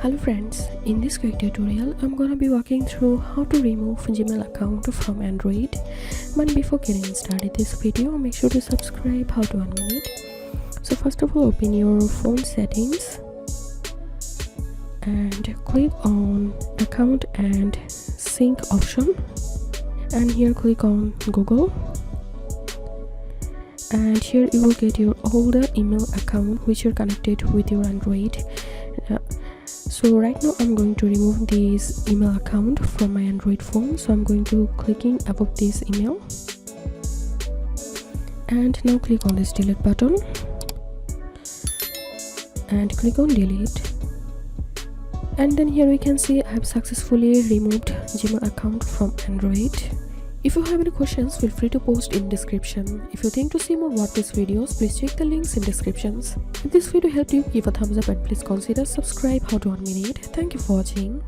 Hello friends, in this quick tutorial I'm gonna be walking through how to remove Gmail account from Android. But before getting started this video, make sure to subscribe. How to unmute it. So first of all, open your phone settings and click on account and sync option, and here click on Google, and here you will get your older email account which are connected with your Android. So right now I'm going to remove this email account from my Android phone, so I'm going to clicking above this email and now click on this delete button and click on delete, and then here we can see I have successfully removed Gmail account from Android. If you have any questions, feel free to post in description. If you think to see more WordPress videos, please check the links in descriptions. If this video helped you, give a thumbs up and please consider subscribe. How to unmute it. Thank you for watching.